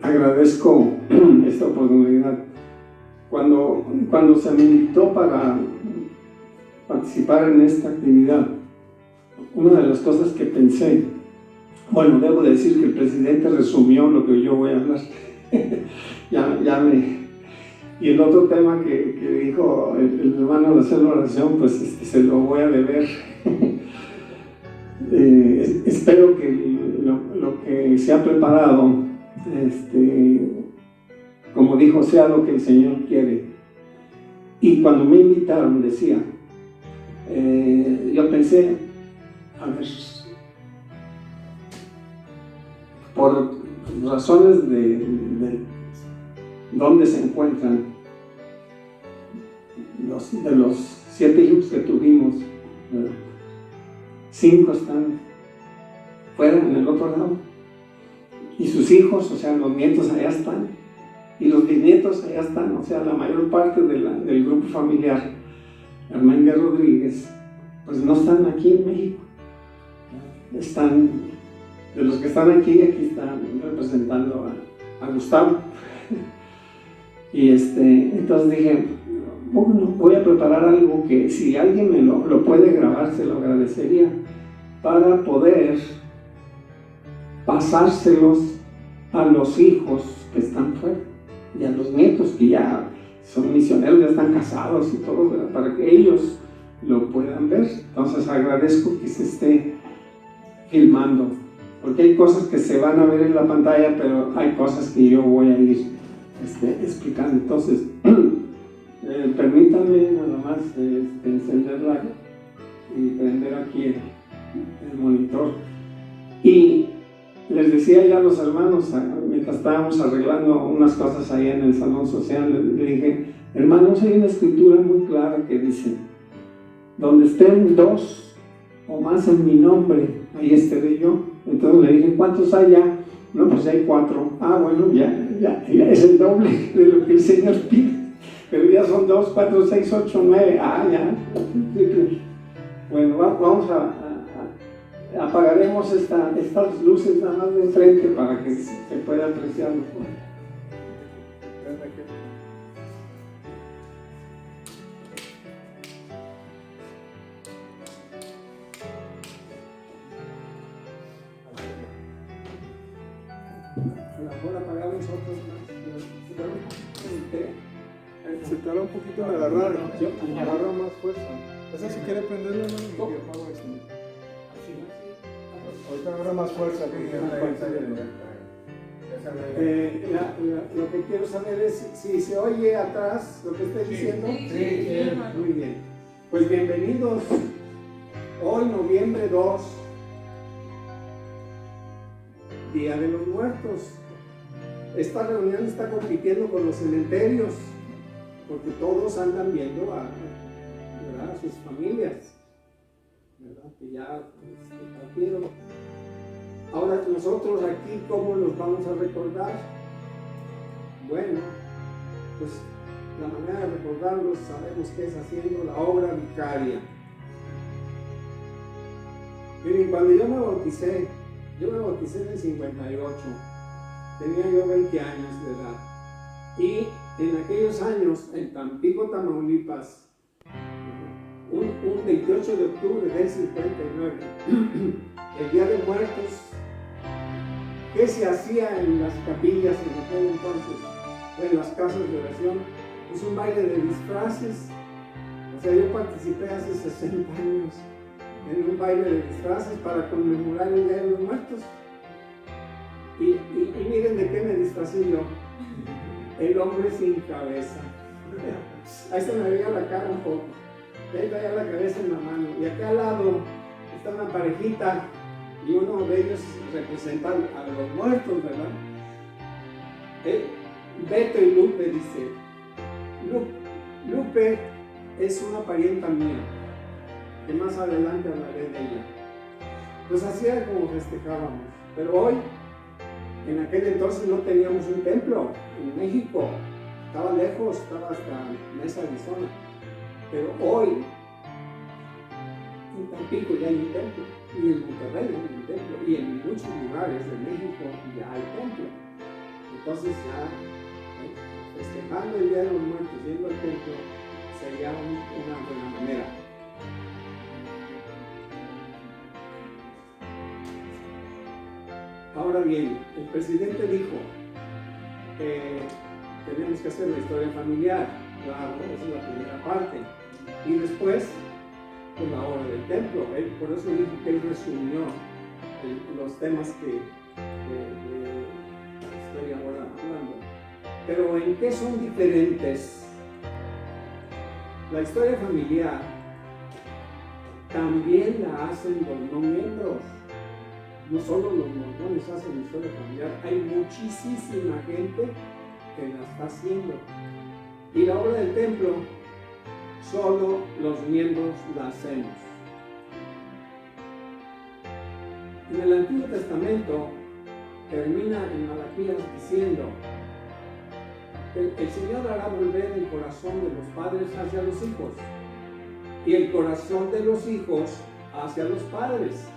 agradezco esta oportunidad. Cuando se me invitó para participar en esta actividad, una de las cosas que pensé, bueno, debo decir que el presidente resumió lo que yo voy a hablar. Y el otro tema que dijo el hermano al hacer la oración, pues se lo voy a deber. Espero que lo que se ha preparado, como dijo, sea lo que el Señor quiere. Y cuando me invitaron, decía, yo pensé, a ver, por razones de dónde se encuentran de los 7 hijos que tuvimos, 5 están fuera, en el otro lado, y sus hijos, o sea, los nietos allá están, y los bisnietos allá están, o sea, la mayor parte del grupo familiar, Armando Rodríguez, pues no están aquí en México. Están, de los que están aquí están representando a Gustavo. Y entonces dije, bueno, voy a preparar algo que si alguien me lo puede grabar, se lo agradecería, para poder pasárselos a los hijos que están fuera y a los nietos que ya son misioneros, ya están casados y todo, ¿verdad? Para que ellos lo puedan ver. Entonces agradezco que se esté filmando, porque hay cosas que se van a ver en la pantalla, pero hay cosas que yo voy a ir explicando. Entonces, permítanme nada más encenderla y prender aquí el monitor. Y les decía ya a los hermanos, mientras estábamos arreglando unas cosas ahí en el salón social, le dije, hermanos, hay una escritura muy clara que dice, donde estén 2 o más en mi nombre, ahí estaré yo. Entonces le dije, ¿cuántos hay ya? No, pues hay 4. Ah, bueno, ya es el doble de lo que el Señor pide. Pero ya son 2, 4, 6, 8, 9. Ah, ya. Bueno, vamos apagaremos estas luces nada más de enfrente para que se pueda apreciar mejor. Ahora apagamos otros más. Se tarda un poquito en agarrar, agarra más fuerza. Esa si quiere prenderla, ¿no? Ahorita agarra más fuerza. Lo que quiero saber es si se oye atrás lo que estoy diciendo. Sí. Muy bien. Pues bienvenidos. Hoy, noviembre 2, Día de los Muertos. Esta reunión está compitiendo con los cementerios, porque todos andan viendo a sus familias, ¿verdad? Que ya partieron. Ahora nosotros aquí, ¿cómo los vamos a recordar? Bueno, pues la manera de recordarlos sabemos que es haciendo la obra vicaria. Miren, cuando yo me bauticé en el 58, tenía yo 20 años de edad, y en aquellos años, en Tampico, Tamaulipas, un 28 de octubre del 59, el Día de Muertos, ¿qué se hacía en las capillas en aquel entonces? O en las casas de oración, pues un baile de disfraces. O sea, yo participé hace 60 años en un baile de disfraces para conmemorar el Día de los Muertos. Y miren de qué me disfracé yo. El hombre sin cabeza. Ahí se me veía la cara un poco. Y ahí traía la cabeza en la mano. Y acá al lado está una parejita y uno de ellos representa a los muertos, ¿verdad? Beto y Lupe, dice. Lupe es una parienta mía, que más adelante hablaré de ella. Pues así era como festejábamos. Pero hoy, en aquel entonces no teníamos un templo en México, estaba lejos, estaba hasta Mesa, Arizona. Pero hoy, en Tampico ya hay un templo, y en Monterrey hay un templo, y en muchos lugares de México ya hay templo. Entonces ya, festejando el Día de los Muertos, yendo al templo, sería una buena manera. Ahora bien, el presidente dijo que tenemos que hacer la historia familiar, claro, esa es la primera parte, y después pues, la obra del templo. Por eso dijo que él resumió los temas que estoy ahora hablando. Pero ¿en qué son diferentes? La historia familiar también la hacen los no miembros. No solo los mormones hacen historia familiar, hay muchísima gente que la está haciendo. Y la obra del templo, solo los miembros la hacemos. En el Antiguo Testamento termina en Malaquías diciendo: el Señor hará volver el corazón de los padres hacia los hijos y el corazón de los hijos hacia los padres,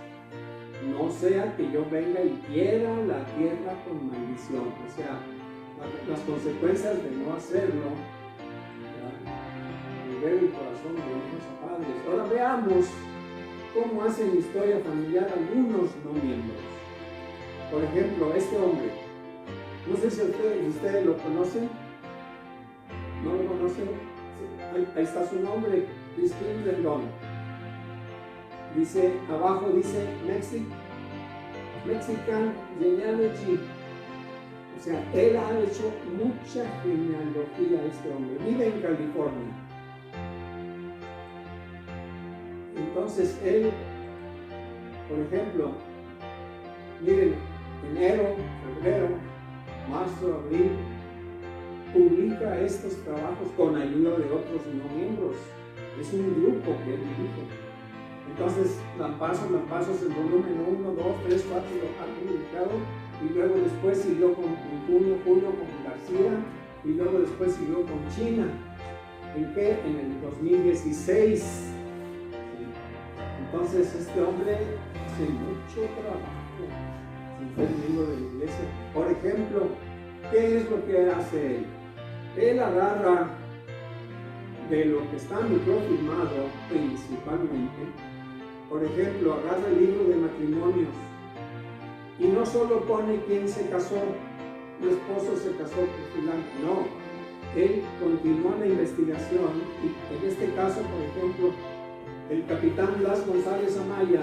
no sea que yo venga y hiera la tierra con maldición. O sea, las consecuencias de no hacerlo, volver el corazón de hijos a padres. Ahora veamos cómo hacen historia familiar algunos no miembros. Por ejemplo, este hombre, no sé si ustedes lo conocen. ¿No lo conocen? Sí, ahí está su nombre, Christine Rendón. Dice, abajo dice Mexican Genealogy. O sea, él ha hecho mucha genealogía, este hombre. Vive en California. Entonces él, por ejemplo, miren, enero, febrero, marzo, abril, publica estos trabajos con ayuda de otros no miembros. Es un grupo que él dirige. Entonces, lampazos, el volumen 1, 2, 3, 4 lo han publicado, y luego después siguió con julio con García, y luego después siguió con China. ¿En qué? En el 2016. Entonces, este hombre hace mucho trabajo sin ser miembro de la iglesia. Por ejemplo, ¿qué es lo que hace él? Él agarra de lo que está microfilmado principalmente. Por ejemplo, agarra el libro de matrimonios y no solo pone quién se casó, mi esposo se casó con fulano, no, él continúa la investigación y en este caso, por ejemplo, el capitán Blas González Amaya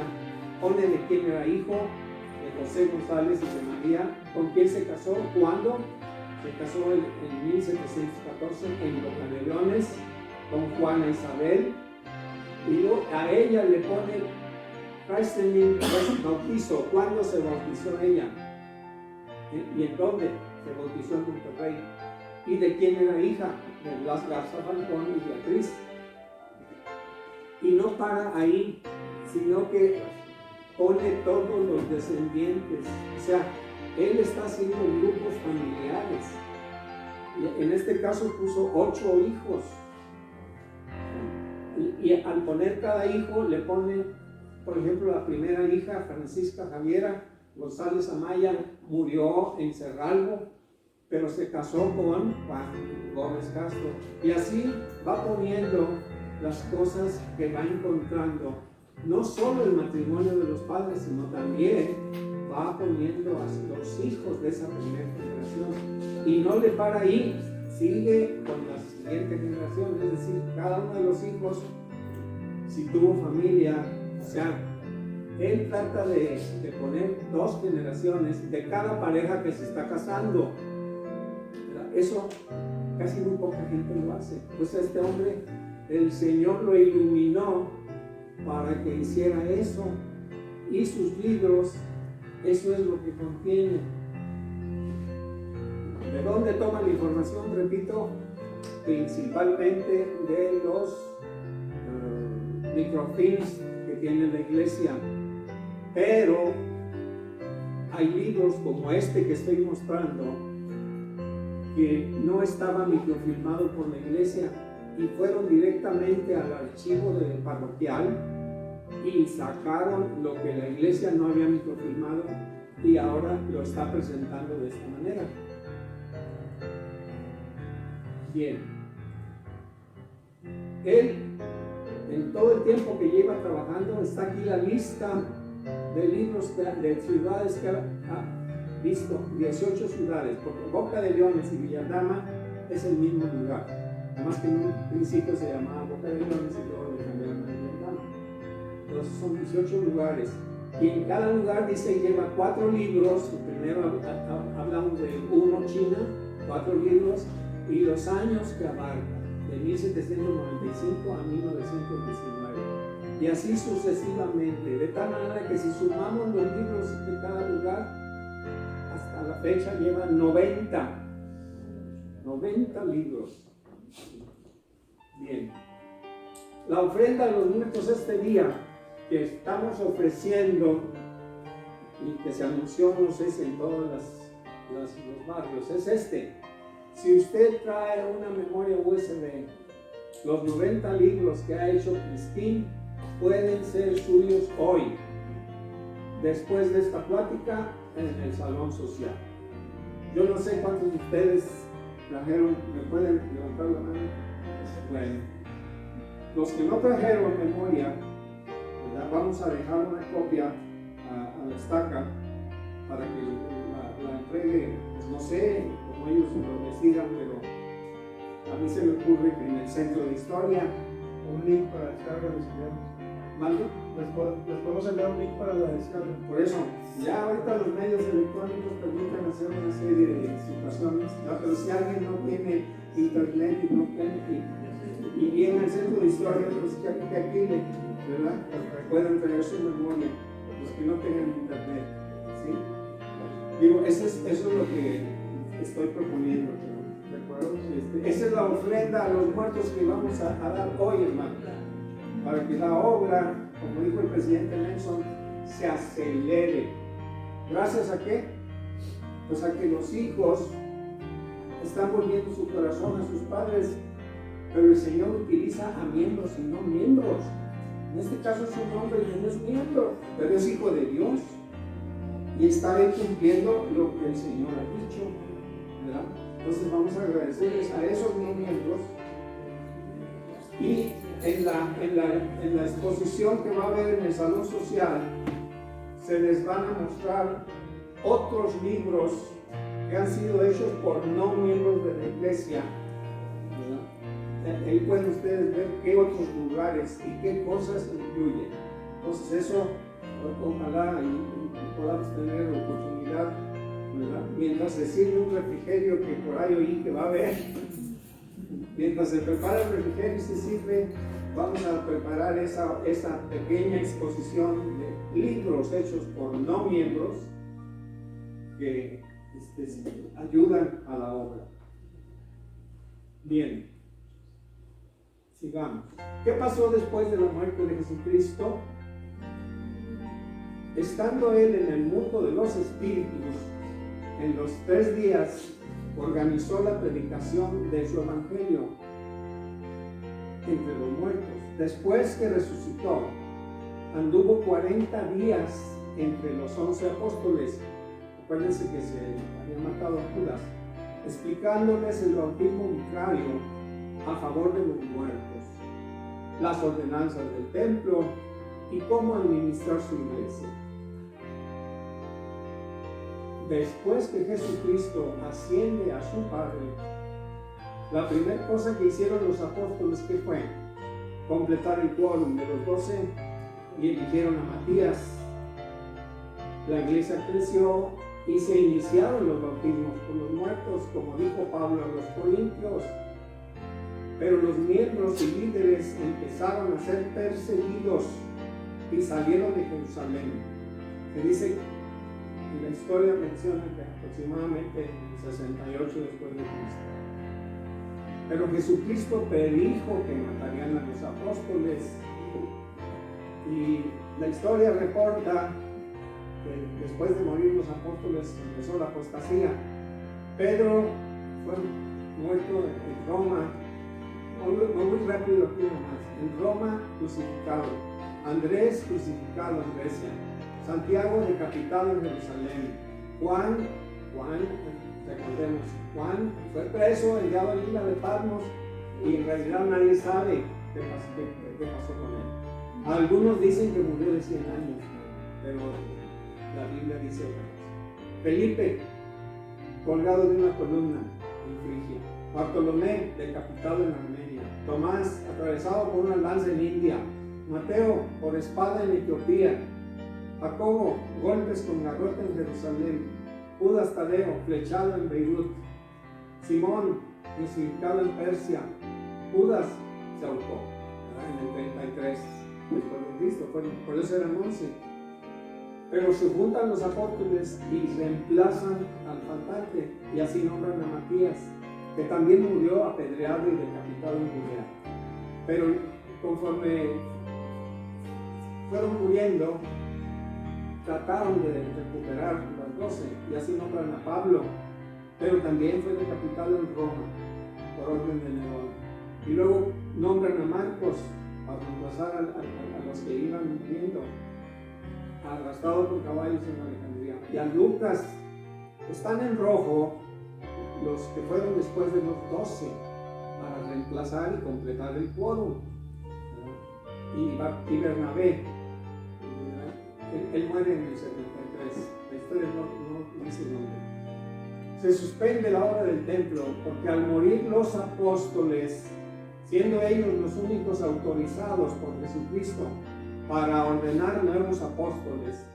pone de quién era hijo, de José González y de María, con quién se casó, cuándo. Se casó en 1714 en Boca de Leones con Juana Isabel, y luego a ella le pone christening, bautizo, ¿cuándo se bautizó ella? ¿Y en dónde? Se bautizó en Monterrey. ¿Y de quién era hija? De Blas Garza Falcón y Beatriz. Y no para ahí, sino que pone todos los descendientes. O sea, él está haciendo grupos familiares. En este caso puso 8 hijos. Y al poner cada hijo le pone, por ejemplo, la primera hija, Francisca Javiera González Amaya, murió en Cerralbo, pero se casó con Juan Gómez Castro. Y así va poniendo las cosas que va encontrando. No solo el matrimonio de los padres, sino también va poniendo a los hijos de esa primera generación. Y no le para ahí, sigue con la siguiente generación. Es decir, cada uno de los hijos, si tuvo familia, o sea, él trata de poner 2 generaciones de cada pareja que se está casando. Eso casi muy poca gente lo hace. Pues este hombre, el Señor lo iluminó para que hiciera eso, y sus libros, eso es lo que contiene. ¿De dónde toma la información? Repito, principalmente de los microfilms que tiene la iglesia, pero hay libros como este que estoy mostrando que no estaba microfilmado por la iglesia y fueron directamente al archivo parroquial y sacaron lo que la iglesia no había microfilmado y ahora lo está presentando de esta manera. Bien. Él, en todo el tiempo que lleva trabajando, está aquí la lista de libros, de ciudades que ha visto, 18 ciudades, porque Boca de Leones y Villadama es el mismo lugar. Además que en un principio se llamaba Boca de Leones y luego le cambiaron a Villadama. Entonces son 18 lugares. Y en cada lugar dice lleva 4 libros. Primero hablamos de uno, China, 4 libros, y los años que abarca, de 1795 a 1919. Y así sucesivamente, de tal manera que si sumamos los libros de cada lugar, hasta la fecha lleva 90 libros. Bien. La ofrenda a los muertos este día que estamos ofreciendo y que se anunció, no sé si en todos los barrios, es este. Si usted trae una memoria USB, los 90 libros que ha hecho Cristín pueden ser suyos hoy, después de esta plática en el salón social. Yo no sé cuántos de ustedes trajeron, ¿me pueden levantar la mano? Bueno, los que no trajeron memoria, ¿verdad? Vamos a dejar una copia a la estaca para que la entregue, pues no sé, como ellos lo decidan, pero a mí se me ocurre que en el centro de historia, Un link para descarga de estudiantes. ¿vale? Les podemos enviar un link para la descarga. Por eso, ya ahorita los medios electrónicos permiten hacer una serie de situaciones, ¿no? Pero si alguien no tiene internet y no tiene, y viene al centro de historia, pues que aquí ¿verdad? Pueden tener su memoria, los que no tengan internet, ¿sí? Digo, eso es lo que estoy proponiendo, ¿de acuerdo? Esa es la ofrenda a los muertos que vamos a dar hoy, hermano, para que la obra, como dijo el presidente Nelson, se acelere. ¿Gracias a qué? Pues a que los hijos están volviendo su corazón a sus padres, pero el Señor utiliza a miembros y no miembros. En este caso es un hombre que no es miembro, pero es hijo de Dios y está ahí cumpliendo lo que el Señor ha dicho, ¿verdad? Entonces vamos a agradecerles a esos no miembros. Y en la exposición que va a haber en el salón social se les van a mostrar otros libros que han sido hechos por no miembros de la iglesia, ¿verdad? Ahí pueden ustedes ver qué otros lugares y qué cosas incluyen. Entonces eso, ojalá y podamos tener la oportunidad, ¿verdad? Mientras se sirve un refrigerio que por ahí oí que va a haber, mientras se prepara el refrigerio y se sirve, vamos a preparar esa pequeña exposición de libros hechos por no miembros que ayudan a la obra. Bien, sigamos. ¿Qué pasó después de la muerte de Jesucristo? Estando él en el mundo de los espíritus, en los 3 días organizó la predicación de su evangelio entre los muertos. Después que resucitó, anduvo 40 días entre los 11 apóstoles. Acuérdense que se había matado a Judas, explicándoles el bautismo vicario a favor de los muertos, las ordenanzas del templo y cómo administrar su iglesia. Después que Jesucristo asciende a su Padre, la primera cosa que hicieron los apóstoles, ¿qué fue? Completar el quórum de los 12 y eligieron a Matías. La iglesia creció y se iniciaron los bautismos por los muertos, como dijo Pablo a los Corintios. Pero los miembros y líderes empezaron a ser perseguidos y salieron de Jerusalén. Se dice que la historia menciona que aproximadamente 68 después de Cristo. Pero Jesucristo predijo que matarían a los apóstoles, y la historia reporta que después de morir los apóstoles empezó la apostasía. Pedro fue muerto en Roma, muy rápido aquí nomás, en Roma crucificado, Andrés crucificado en Grecia, Santiago decapitado en Jerusalén, Juan Recordemos, Juan fue preso, enviado a la isla de Patmos, y en realidad nadie sabe qué pasó con él. Algunos dicen que murió de 100 años, pero la Biblia dice otra cosa. Felipe, colgado de una columna en Frigia. Bartolomé, decapitado en Armenia. Tomás, atravesado por una lanza en India. Mateo, por espada en Etiopía. Jacobo, golpes con garrote en Jerusalén. Judas Tadeo, flechado en Beirut. Simón, crucificado en Persia. Judas se ahorcó en el 33 después de Cristo, por eso eran 11. Pero se juntan los apóstoles y reemplazan al faltante, y así nombran a Matías, que también murió apedreado y decapitado en Judea. Pero conforme fueron muriendo, trataron de recuperar las 12, y así nombran a Pablo, pero también fue decapitado en Roma por orden de Nerón. Y luego nombran a Marcos para reemplazar a los que iban muriendo, arrastrados por caballos en Alejandría. Y a Lucas están en rojo los que fueron después de los 12 para reemplazar y completar el quórum. Y Bernabé, él muere en el 73. La historia no dice el nombre. Se suspende la obra del templo porque al morir los apóstoles, siendo ellos los únicos autorizados por Jesucristo para ordenar nuevos apóstoles,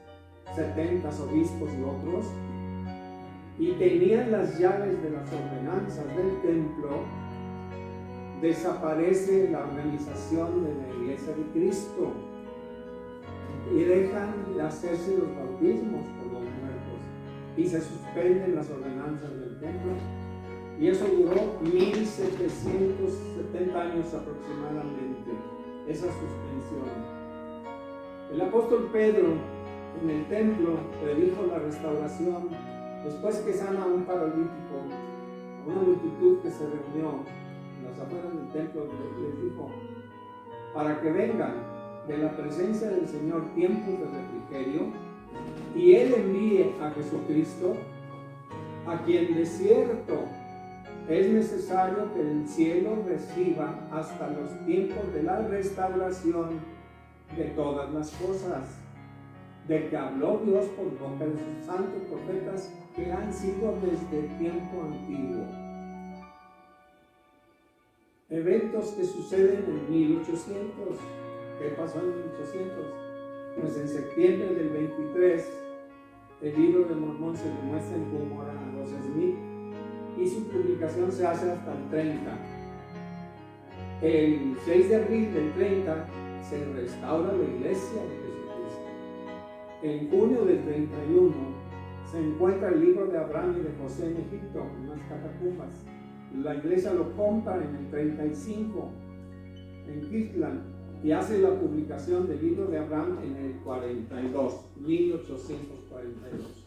70 obispos y otros, y tenían las llaves de las ordenanzas del templo, desaparece la organización de la Iglesia de Cristo y dejan de hacerse los bautismos por los muertos y se suspenden las ordenanzas del templo, y eso duró 1770 años aproximadamente, esa suspensión. El apóstol Pedro en el templo predijo la restauración después que sana a un paralítico, a una multitud que se reunió en las afueras del templo. Les dijo, para que vengan de la presencia del Señor tiempos de refrigerio, y Él envíe a Jesucristo, a quien de cierto es necesario que el cielo reciba hasta los tiempos de la restauración de todas las cosas, de que habló Dios por boca de sus santos profetas que han sido desde tiempo antiguo. Eventos que suceden en 1800. ¿Qué pasó en 1800? Pues en septiembre del 23, el libro de Mormón se le muestra en Cumora a los Smith, y su publicación se hace hasta el 30. El 6 de abril del 30 se restaura la iglesia de Jesucristo. En junio del 31 se encuentra el libro de Abraham y de José en Egipto, en unas catacumbas. La iglesia lo compra en el 35 en Kirtland y hace la publicación del libro de Abraham en el 42, 1842.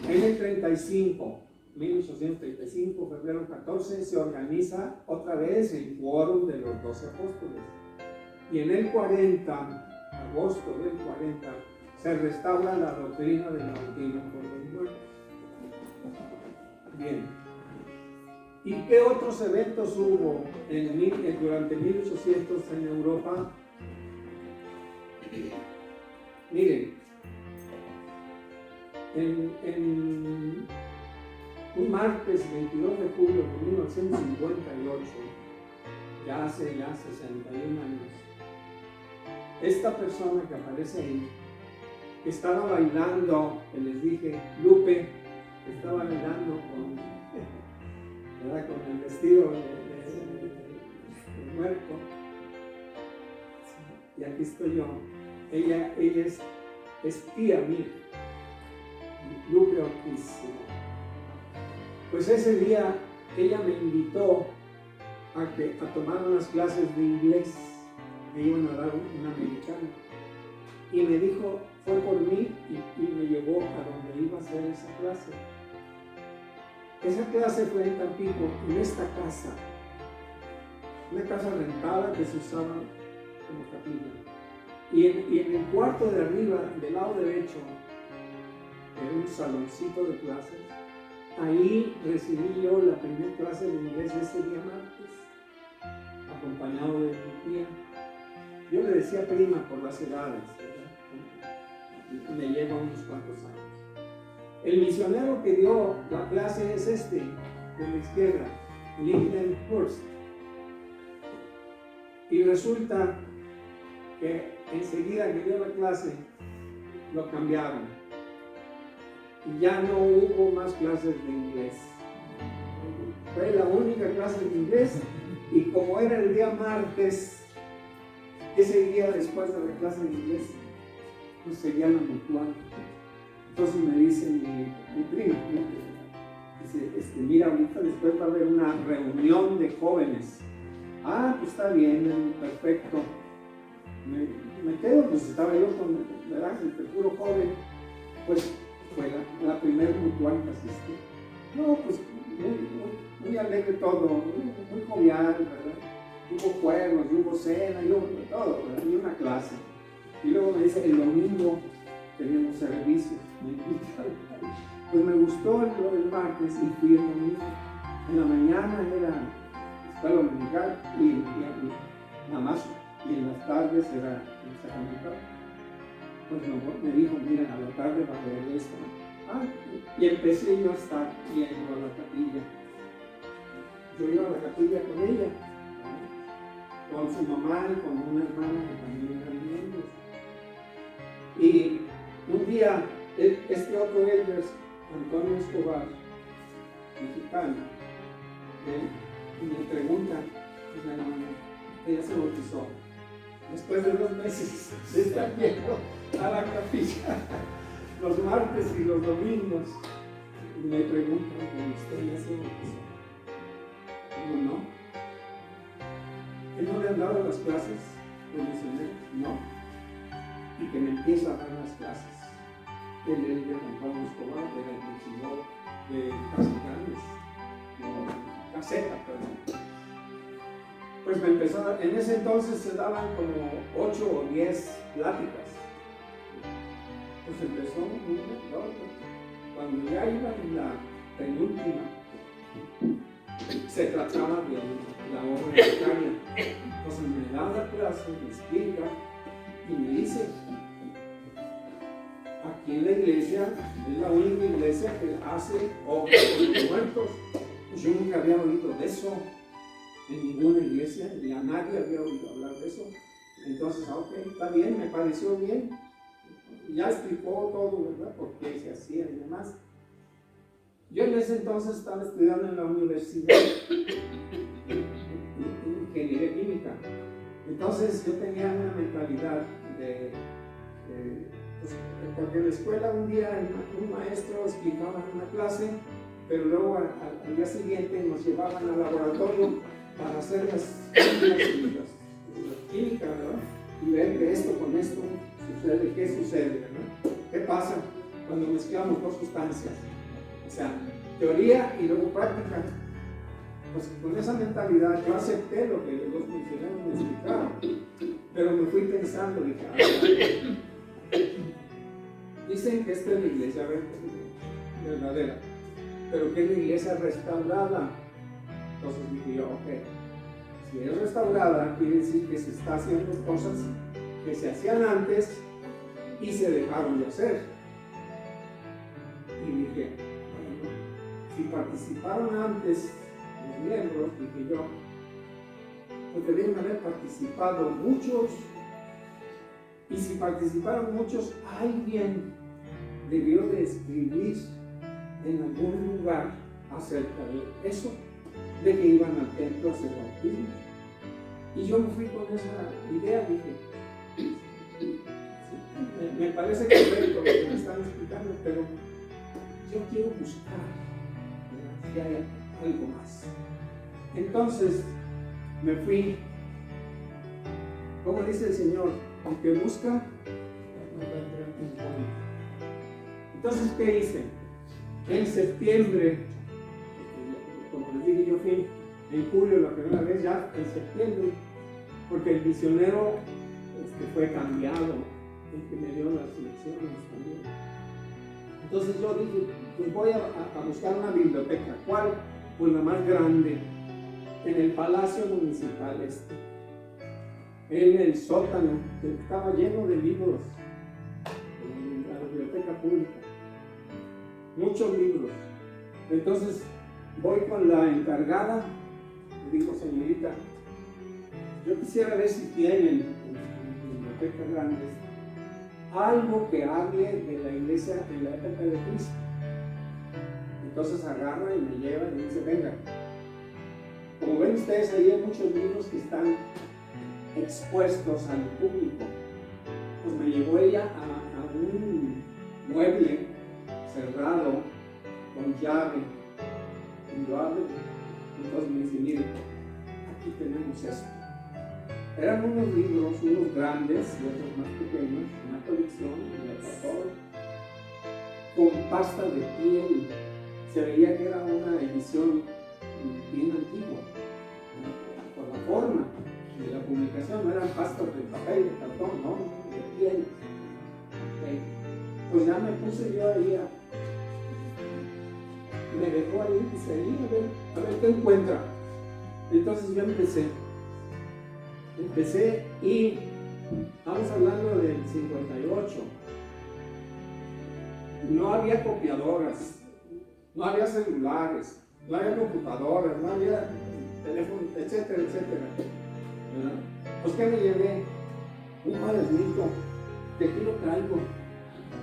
En el 35, 1835, febrero 14, se organiza otra vez el quórum de los 12 apóstoles. Y en el 40, agosto del 40, se restaura la doctrina del bautismo por los muertos. Bien. ¿Y qué otros eventos hubo durante 1800 en Europa? Miren, en un martes 22 de julio de 1958, ya hace 61 años, esta persona que aparece ahí, que estaba bailando, que les dije, Lupe, que estaba bailando con el vestido de muerto, y aquí estoy yo. Ella es espía mía, Lupe Ortiz. Pues ese día ella me invitó a tomar unas clases de inglés que iban a dar un americano, y me dijo, fue por mí y me llevó a donde iba a hacer esa clase. Esa clase fue en Tampico, en esta casa, una casa rentada que se usaba como capilla. Y en el cuarto de arriba, del lado derecho, en un saloncito de clases, ahí recibí yo la primera clase de inglés ese día martes, acompañado de mi tía. Yo le decía prima por las edades, ¿verdad? Me lleva unos cuantos años. El misionero que dio la clase es este, de la izquierda, Lyndon Hurst. Y resulta que enseguida que dio la clase, lo cambiaron. Y ya no hubo más clases de inglés. Fue la única clase de inglés. Y como era el día martes, ese día después de la clase de inglés, pues seguía la mutual. Entonces me dice mi prima, dice, mira, ahorita después va a haber una reunión de jóvenes. Ah, pues está bien, perfecto. Me quedo, pues estaba yo con, ¿verdad?, el puro joven. Pues fue la primera mutual que asistí. No, pues muy alegre todo, muy jovial, ¿verdad? Hubo juegos, hubo cena, hubo todo, ¿verdad? Y una clase. Y luego me dice, el domingo teníamos servicios, me invitaron. Pues me gustó el martes y fui el domingo. En la mañana era escuela dominical y nada más. Y en las tardes era el sacramental. Pues me dijo, mira, a la tarde va a haber esto. Ah, y empecé yo a estar yendo a la capilla. Yo iba a la capilla con ella, con su mamá y con una hermana que también eran miembros. Y un día, este otro elder, Antonio Escobar, mexicano, y me pregunta, pues la hermana, ella se bautizó. Después de 2 meses de estar yendo a la capilla, los martes y los domingos, me preguntan, ¿usted ya se bautizó? Digo, no. ¿Que no le han dado las clases de misioneros? No. Y que me empieza a dar las clases. Él es de Juan Pablo Escobar, era el principal de Casas Grandes, no, Caseta, perdón. Pues me empezó a dar, en ese entonces se daban como 8 o 10 pláticas. Pues empezó uno, cuando ya iba en la penúltima, se trataba de la obra vicaria. Entonces me da la clase, me explica y me dice, aquí en la iglesia es la única iglesia que hace obras con los muertos. Pues yo nunca había oído de eso en ninguna iglesia, ni a nadie había oído hablar de eso. Entonces, ok, está bien, me pareció bien. Ya explicó todo, ¿verdad? Por qué se hacía y demás. Yo en ese entonces estaba estudiando en la universidad en ingeniería química. Entonces yo tenía una mentalidad pues, porque en la escuela un día un maestro explicaba una clase, pero luego al día siguiente nos llevaban al laboratorio para hacer las químicas, ¿verdad? Y ver que esto con esto sucede, ¿qué sucede, ¿verdad? ¿Qué pasa cuando mezclamos 2 sustancias? O sea, teoría y luego práctica. Pues con esa mentalidad yo acepté lo que los misioneros me explicaron, pero me fui pensando, dije, dicen que esta es la iglesia verdadera, pero que es la iglesia restaurada. Entonces dije yo, ok, si es restaurada, quiere decir que se está haciendo cosas que se hacían antes y se dejaron de hacer. Y dije, bueno, si participaron antes los miembros, dije yo, pues debían haber participado muchos, y si participaron muchos, alguien debió de escribir en algún lugar acerca de eso, de que iban al templo a hacer bautismo. Y yo me fui con esa idea, dije, me parece correcto lo que me están explicando, pero yo quiero buscar, ¿verdad?, si hay algo más. Entonces me fui, como dice el Señor, aunque busca, no encuentra un camino. Entonces, ¿qué hice? En septiembre, como les dije, yo fui en julio la primera vez, ya en septiembre, porque el misionero fue cambiado, el que me dio las lecciones también. Entonces yo dije, pues voy a buscar una biblioteca. ¿Cuál? Pues la más grande, en el Palacio Municipal en el sótano, que estaba lleno de libros, en la biblioteca pública, muchos libros. Entonces voy con la encargada, le digo, señorita, yo quisiera ver si tienen en bibliotecas grandes algo que hable de la iglesia en la época de Cristo. Entonces agarra y me lleva y me dice, venga, como ven ustedes, ahí hay muchos libros que están expuestos al público. Pues me llevó ella a un mueble cerrado con llave y lo abre. Entonces me dice, mire, aquí tenemos esto. Eran unos libros, unos grandes y otros más pequeños, una colección de todo, con pasta de piel. Se veía que era una edición bien antigua, por la forma de la publicación, no eran pastas de papel, de cartón, no, de piel. Okay. Pues ya me puse yo ahí, me dejó ahí, dice ahí, a ver qué encuentra. Entonces yo empecé y estamos hablando del 58. No había copiadoras, no había celulares, no había computadoras, no había teléfono, etcétera, etcétera. Pues que me llevé un cuadernito, que aquí lo traigo,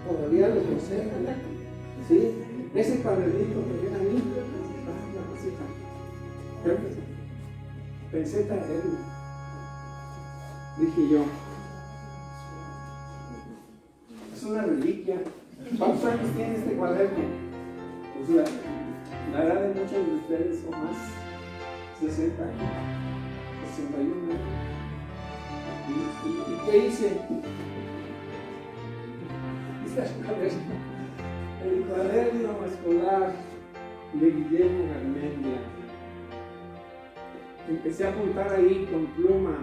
todavía lo conservo, ¿sí? Ese cuadernito que viene ahí, la cosita. Pensé traerlo. Dije yo, es una reliquia. ¿Cuántos años tiene este cuaderno? Pues la edad de muchos de ustedes son más, 60 años, 61 años. ¿Y qué hice? El cuaderno escolar de Guillermo Garmendia. Empecé a apuntar ahí con pluma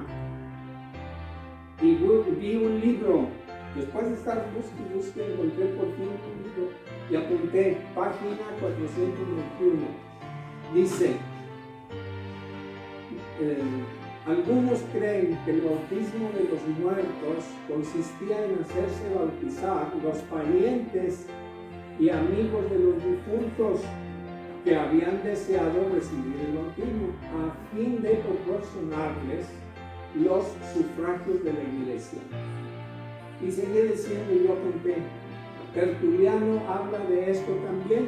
y vi un libro. Después de estar busque, encontré por fin un libro y apunté, página 421. Dice, algunos creen que el bautismo de los muertos consistía en hacerse bautizar los parientes y amigos de los difuntos que habían deseado recibir el bautismo a fin de proporcionarles los sufragios de la iglesia. Y seguí diciendo, y yo apunté, Tertuliano habla de esto también,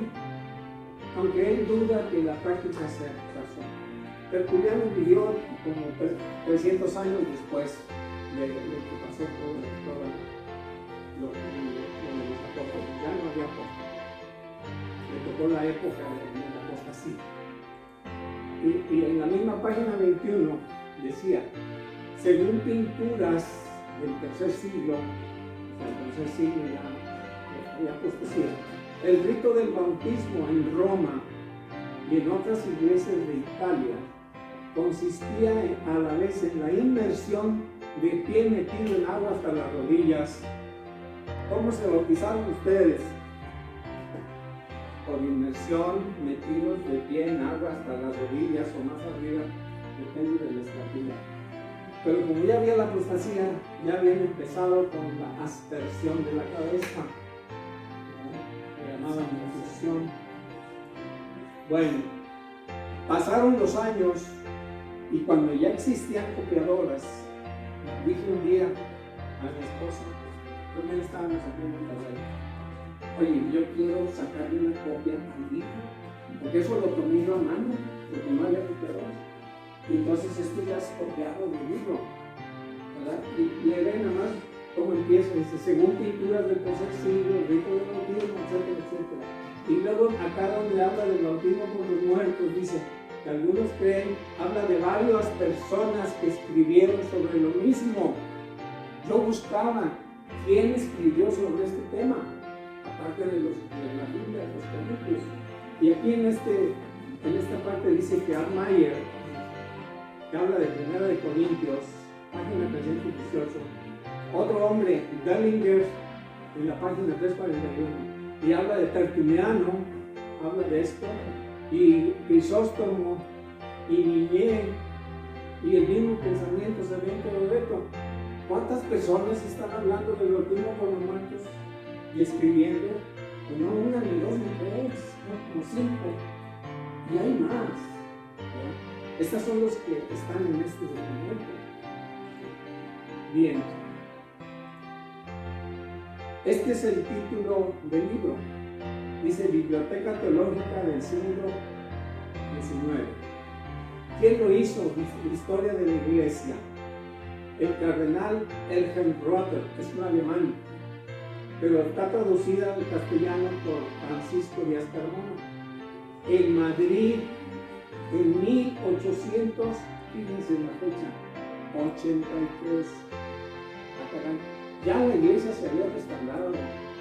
aunque él duda que la práctica sea razón. Tertuliano vivió como 300 años después de lo que pasó con todo lo de los apóstoles. Ya no había apóstoles. Le tocó la época de la apostasía. Y en la misma página 21 decía, según pinturas del tercer siglo, de apostasía, el rito del bautismo en Roma y en otras iglesias de Italia consistía a la vez en la inmersión de pie metido en agua hasta las rodillas. ¿Cómo se bautizaron ustedes? Por inmersión, metidos de pie en agua hasta las rodillas o más arriba, depende de la estatura. Pero como ya había la apostasía, ya habían empezado con la aspersión de la cabeza, que llamaban infusión. Bueno, pasaron los años y cuando ya existían copiadoras, dije un día a mi esposa, también estábamos haciendo un taller, oye, yo quiero sacarle una copia a mi hija, porque eso lo tomé yo a mano, porque no había copiadoras. Y entonces esto ya es copiado del libro, ¿verdad? Y le ven nada más cómo empieza, dice, según pinturas del tercer siglo, rito del bautismo, etcétera, etcétera. Y luego acá donde habla del bautismo por los muertos, dice que algunos creen, habla de varias personas que escribieron sobre lo mismo. Yo buscaba quién escribió sobre este tema, aparte de la Biblia, los capítulos. Y aquí en esta parte dice que Armayer, que habla de 1 Corintios, página 318. Otro hombre, Dellinger, en la página 341, Y habla de Tertuliano, habla de esto, y Crisóstomo, y Miñé, y el mismo pensamiento se ve en Teodoreto. ¿Cuántas personas están hablando del bautismo por los muertos y escribiendo? Pues no una, ni dos, ni tres, no, como 5. Y hay más, ¿no? Estos son los que están en este documento. Bien. Este es el título del libro. Dice Biblioteca Teológica del siglo XIX. ¿Quién lo hizo? Historia de la Iglesia. El cardenal Elgenrotter, es un alemán, pero está traducida al castellano por Francisco Díaz Carmona. En Madrid, en 1800, fíjense la fecha, 83. Ya la iglesia se había restaurado,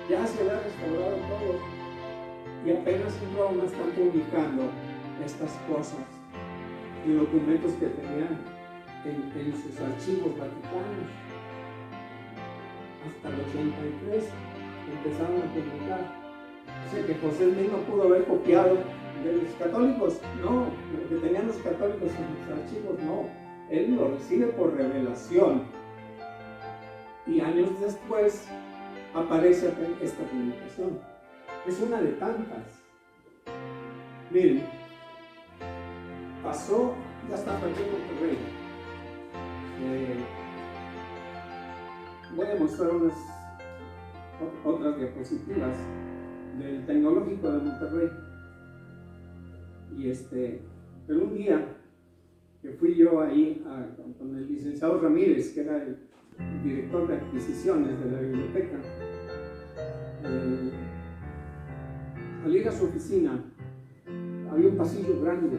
ya se había restaurado todo. Y apenas en Roma están publicando estas cosas y documentos que tenían en sus archivos vaticanos. Hasta el 83 empezaron a publicar. O sea que José mismo pudo haber copiado de los católicos. No, lo que tenían los católicos en sus archivos, no. Él lo recibe por revelación. Y años después aparece esta publicación. Es una de tantas. Miren, pasó, ya está aquí en Monterrey. Voy a mostrar otras diapositivas del Tecnológico de Monterrey. Pero un día que fui yo ahí con el licenciado Ramírez, que era el director de adquisiciones de la biblioteca, al ir a su oficina había un pasillo grande.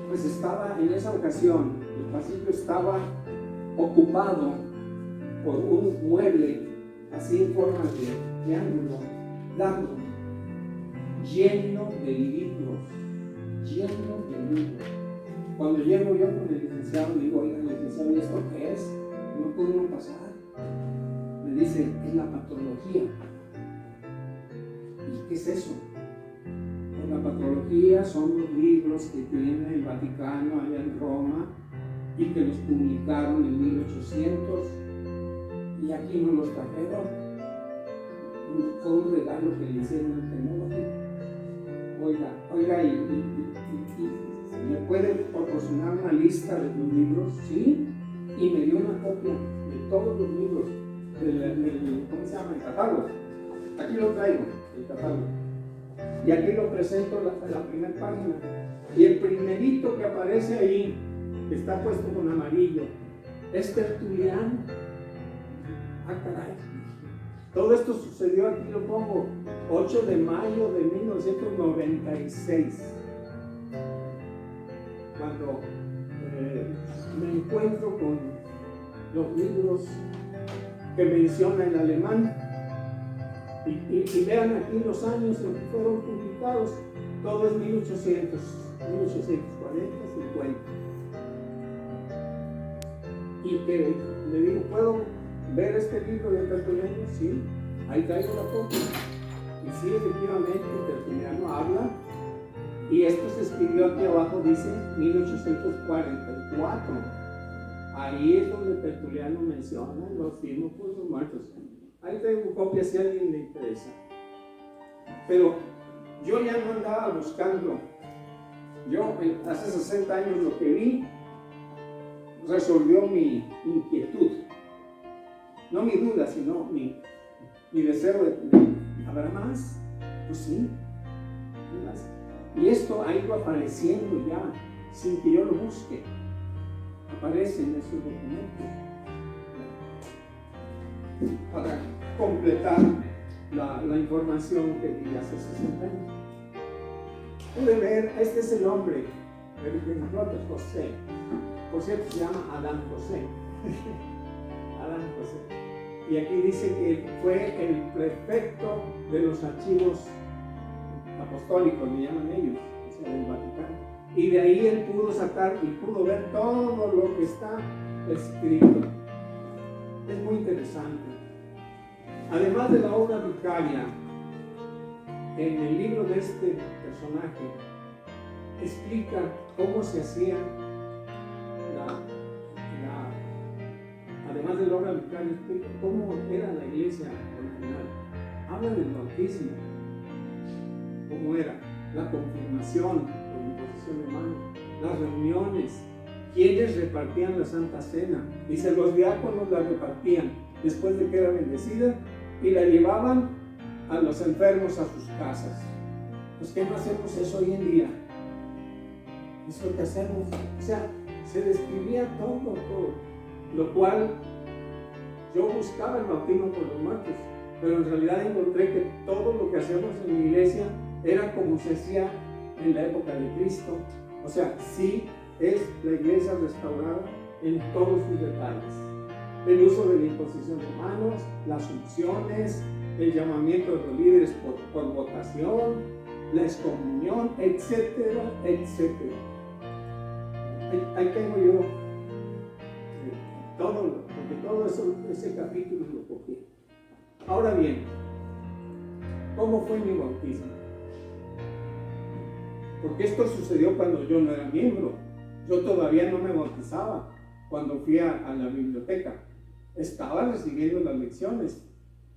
Pues estaba en esa ocasión, el pasillo estaba ocupado por un mueble así en forma de triángulo largo, lleno de libros. Cuando llego yo con el licenciado, le digo, oiga, licenciado, ¿y esto qué es? No pudo pasar. Me dice, es la patrología. ¿Y qué es eso? Pues la patrología son los libros que tiene el Vaticano allá en Roma y que los publicaron en 1800 y aquí nos los trajeron. Fue un regalo que le hicieron al Tecnológico. Oiga, ¿me puede proporcionar una lista de los libros? Sí, y me dio una copia de todos los libros del ¿cómo se llama? El catálogo. Aquí lo traigo, el catálogo. Y aquí lo presento la primera página. Y el primerito que aparece ahí, que está puesto con amarillo, es Tertuliano. Ah, caray. Todo esto sucedió, aquí lo pongo, 8 de mayo de 1996. Cuando me encuentro con los libros que menciona en alemán y vean aquí los años en que fueron publicados, todo es 1800, 1840, 50. Y que le digo, ¿puedo ver este libro de Tertuliano? Sí, ahí traigo la copia. Y sí, efectivamente, Tertuliano habla. Y esto se escribió aquí abajo, dice 1844. Ahí es donde Tertuliano menciona el bautismo por los muertos. Ahí tengo copias si a alguien le interesa. Pero yo ya no andaba buscando. Yo hace 60 años lo que vi resolvió mi inquietud. No mi duda, sino mi deseo de ¿habrá más? Pues sí, más. Y esto ha ido apareciendo ya, sin que yo lo busque. Aparece en esos documentos. Para completar la información que di hace 60 años. Pueden ver, este es el nombre, el nombre es José. Por cierto, se llama Adán José. Adán José. Y aquí dice que fue el prefecto de los archivos apostólicos, le llaman ellos, o sea, del Vaticano. Y de ahí él pudo sacar y pudo ver todo lo que está escrito. Es muy interesante. Además de la obra vicaria, en el libro de este personaje explica cómo se hacía además del obra vicaria, explica cómo era la iglesia original. Habla del bautismo, cómo era la confirmación por imposición de manos, las reuniones, quienes repartían la Santa Cena. Dice, los diáconos la repartían después de que era bendecida y la llevaban a los enfermos a sus casas. Pues, ¿qué no hacemos eso hoy en día? Eso es lo que hacemos. O sea, se describía todo, lo cual yo buscaba el bautismo por los muertos, pero en realidad encontré que todo lo que hacemos en la iglesia era como se hacía en la época de Cristo. O sea, sí es la iglesia restaurada en todos sus detalles. El uso de la imposición de manos, las unciones, el llamamiento de los líderes por votación, la excomunión, etcétera, etcétera. Ahí tengo yo porque todo eso, ese capítulo lo cogí. Ahora bien, ¿cómo fue mi bautismo? Porque esto sucedió cuando yo no era miembro. Yo todavía no me bautizaba cuando fui a la biblioteca. Estaba recibiendo las lecciones,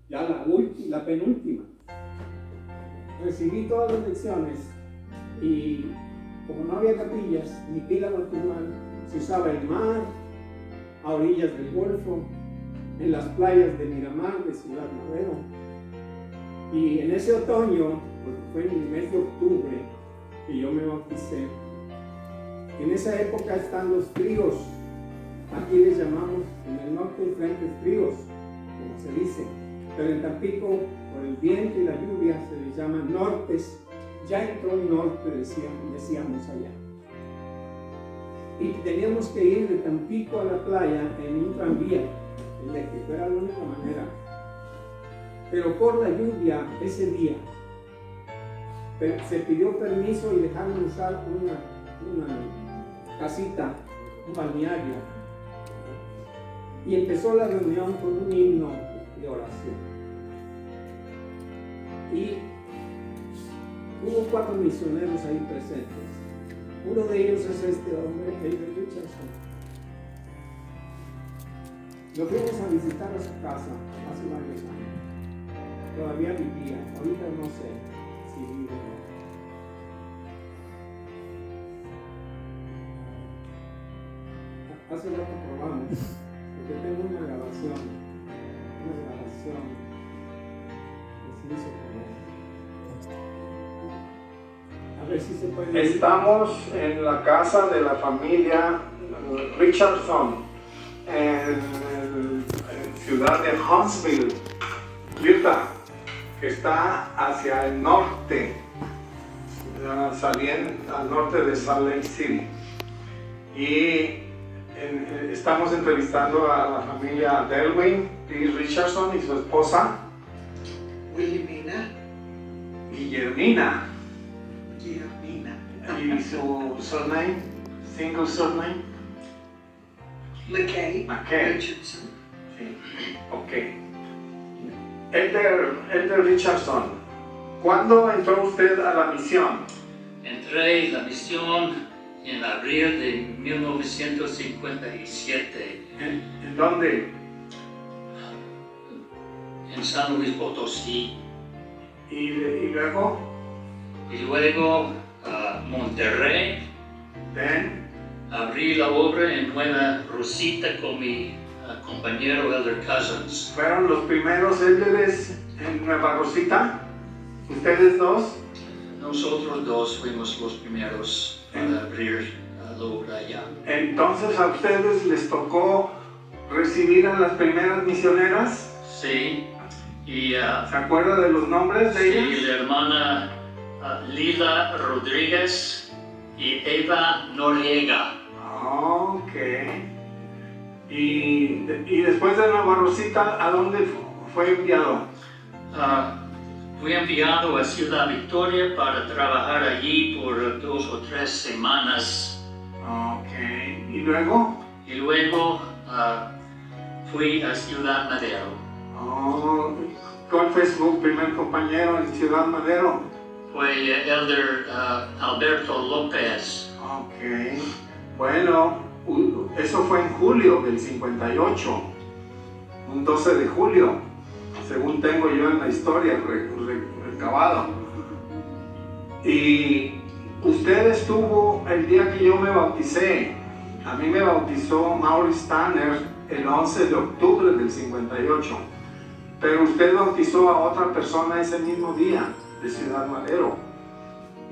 ya la penúltima. Recibí todas las lecciones y como no había capillas ni pila bautismal, se usaba el mar, a orillas del Golfo, en las playas de Miramar, de Ciudad Madero. Y en ese otoño, porque fue en el mes de octubre que yo me bauticé, en esa época están los fríos. Aquí les llamamos en el norte frentes fríos, como se dice, pero en Tampico, por el viento y la lluvia, se les llama nortes. Ya entró el norte, decíamos allá. Y teníamos que ir de Tampico a la playa en un tranvía eléctrico, era la única manera. Pero por la lluvia ese día se pidió permiso y dejaron usar una casita, un balneario. Y empezó la reunión con un himno de oración. Y hubo 4 misioneros ahí presentes. Uno de ellos es este hombre, David Richardson. Lo fuimos a visitar a su casa hace varios años. Todavía vivía, ahorita no sé si vive o no. Hace rato probamos, porque tengo una grabación que se hizo con él. A ver si se puede. Estamos en la casa de la familia Richardson, en ciudad de Huntsville, Utah, que está hacia el norte, saliendo al norte de Salt Lake City. Y estamos entrevistando a la familia Delwyn P. Richardson y su esposa Guillermina. Y su surname, single surname, McKay Richardson. Sí, ok. Elder Richardson, ¿cuándo entró usted a la misión? Entré en la misión en abril de 1957. ¿En dónde? En San Luis Potosí. ¿Y luego? Y luego a Monterrey. Abrí la obra en Nueva Rosita con mi compañero Elder Cousins. ¿Fueron los primeros élderes en Nueva Rosita? ¿Ustedes dos? Nosotros dos fuimos los primeros para abrir la obra allá. Entonces a ustedes les tocó recibir a las primeras misioneras. Sí. Y, ¿se acuerda de los nombres de ellas? Sí, la hermana Lila Rodríguez y Eva Noriega. Ok. Y después de Nueva Rosita, ¿a dónde fue enviado? Fui enviado a Ciudad Victoria para trabajar allí por 2 o 3 semanas. Ok. ¿Y luego? Y luego fui a Ciudad Madero. ¿Cuál fue su primer compañero en Ciudad Madero? fue Elder Alberto López. Ok. Bueno, eso fue en julio del 58, un 12 de julio, según tengo yo en la historia recabado. Y usted estuvo el día que yo me bauticé. A mí me bautizó Maurice Tanner el 11 de octubre del 58. Pero usted bautizó a otra persona ese mismo día, de Ciudad Madero.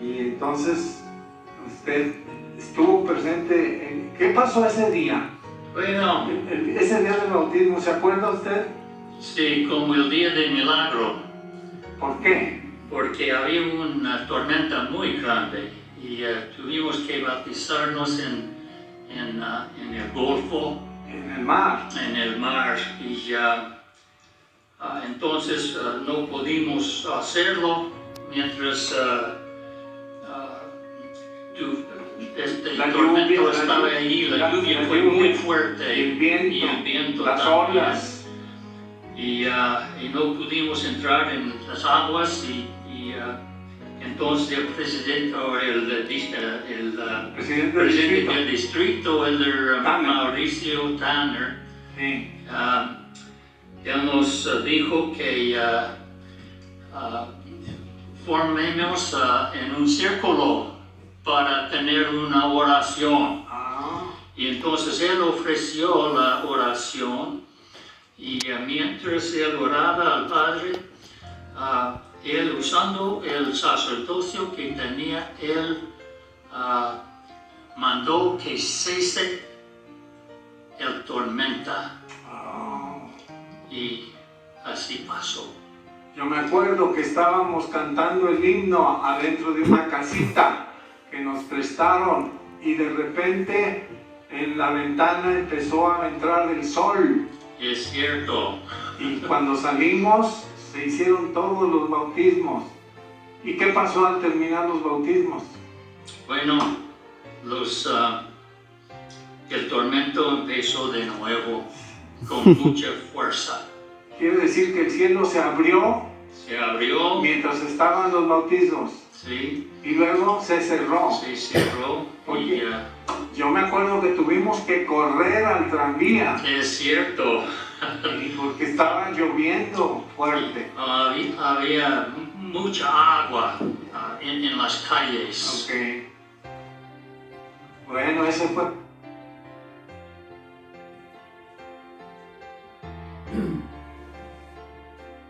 Y entonces usted estuvo presente. ¿Qué pasó ese día? Bueno, Ese día del bautismo, ¿se acuerda usted? sí, como el día de milagro, ¿Por qué? porque había una tormenta muy grande y tuvimos que bautizarnos en el Golfo, En el mar. en el mar, y entonces no pudimos hacerlo mientras el tormento estaba ahí, la lluvia fue muy fuerte el y el viento las también. olas. Y no pudimos entrar en las aguas y entonces el presidente o el presidente del distrito, el Mauricio Tanner, Sí. él nos dijo que formemos en un círculo para tener una oración. Y entonces él ofreció la oración y mientras él oraba al Padre, él usando el sacerdocio que tenía, él mandó que cese el tormenta. Y así pasó. Yo me acuerdo que estábamos cantando el himno adentro de una casita que nos prestaron y de repente en la ventana empezó a entrar el sol. Es cierto. Y cuando salimos se hicieron todos los bautismos. ¿Y qué pasó al terminar los bautismos? Bueno, el tormento empezó de nuevo con mucha fuerza. Quiere decir que el cielo se abrió. Se abrió. Mientras estaban los bautismos. Sí. Y luego se cerró. Se cerró. Porque yo me acuerdo que tuvimos que correr al tranvía. Es cierto. Porque estaba lloviendo fuerte. Había mucha agua en las calles. Ok. Bueno, ese fue.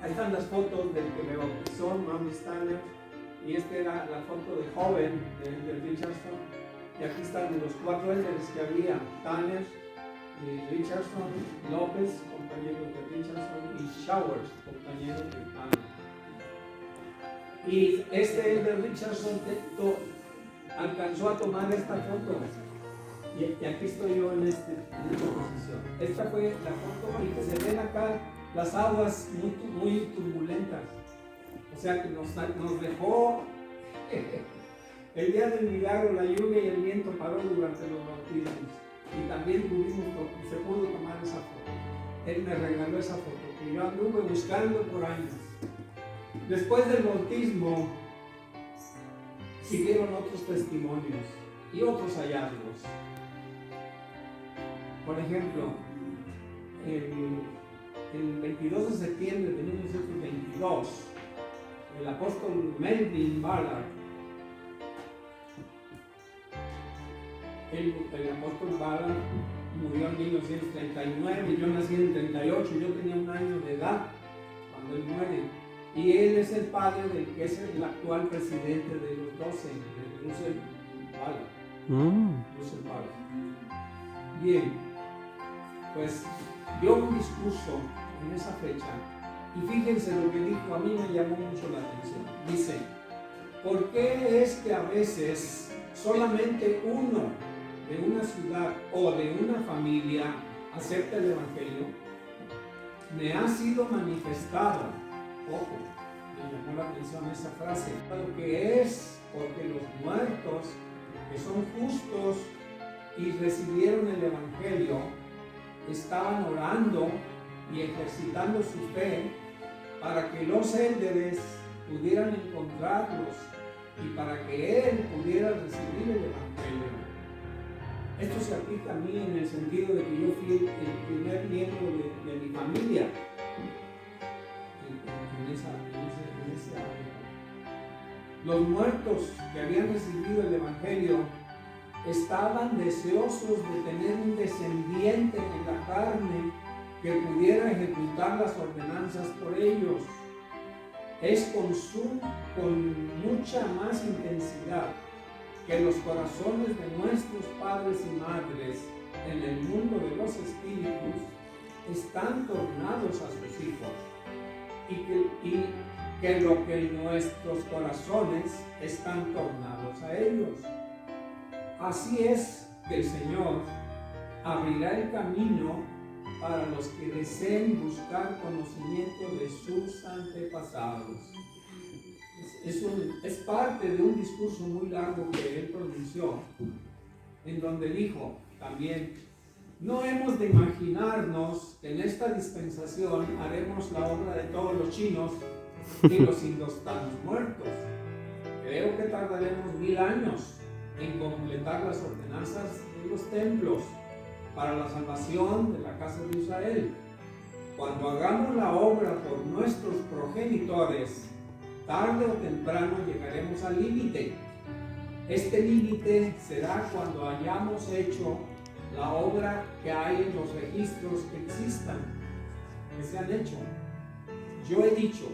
Ahí están las fotos del que me bautizó, Maurice Tanner, y esta era la foto de joven de Richardson. Y aquí están los 4 elders que había: Tanner, Richardson, López, compañero de Richardson, y Showers, compañero de Tanner. Y este elder Richardson alcanzó a tomar esta foto. Y aquí estoy yo en esta posición. Esta fue la foto y que se ven acá las aguas muy turbulentas. O sea que nos dejó el día del milagro, la lluvia y el viento paró durante los bautismos. Y también se pudo tomar esa foto. Él me regaló esa foto que yo anduve buscando por años. Después del bautismo siguieron otros testimonios y otros hallazgos. Por ejemplo, el 22 de septiembre de 1922, el apóstol Melvin Ballard, el apóstol Ballard murió en 1939, yo nací en 38, yo tenía 1 año de edad cuando él muere. Y él es el padre del que es el actual presidente de los 12, de Russell Ballard. Russell Ballard. Bien, pues dio un discurso en esa fecha y fíjense lo que dijo, a mí me llamó mucho la atención. Dice: ¿por qué es que a veces solamente uno de una ciudad o de una familia acepta el Evangelio? Me ha sido manifestado, ojo, me llamó la atención esa frase, lo que es porque los muertos que son justos y recibieron el Evangelio estaban orando y ejercitando su fe para que los élderes pudieran encontrarlos y para que él pudiera recibir el Evangelio. Esto se aplica a mí en el sentido de que yo fui el primer miembro de mi familia en esa época. Los muertos que habían recibido el Evangelio estaban deseosos de tener un descendiente en la carne que pudiera ejecutar las ordenanzas por ellos. Es con mucha más intensidad que los corazones de nuestros padres y madres en el mundo de los espíritus están tornados a sus hijos y que lo que nuestros corazones están tornados a ellos. Así es que el Señor abrirá el camino para los que deseen buscar conocimiento de sus antepasados. Es parte de un discurso muy largo que él pronunció, en donde dijo también: no hemos de imaginarnos que en esta dispensación haremos la obra de todos los chinos y los indostanos muertos. Creo que tardaremos 1000 años en completar las ordenanzas de los templos para la salvación de la casa de Israel. Cuando hagamos la obra por nuestros progenitores, tarde o temprano llegaremos al límite. Este límite será cuando hayamos hecho la obra que hay en los registros que existan, que se han hecho. Yo he dicho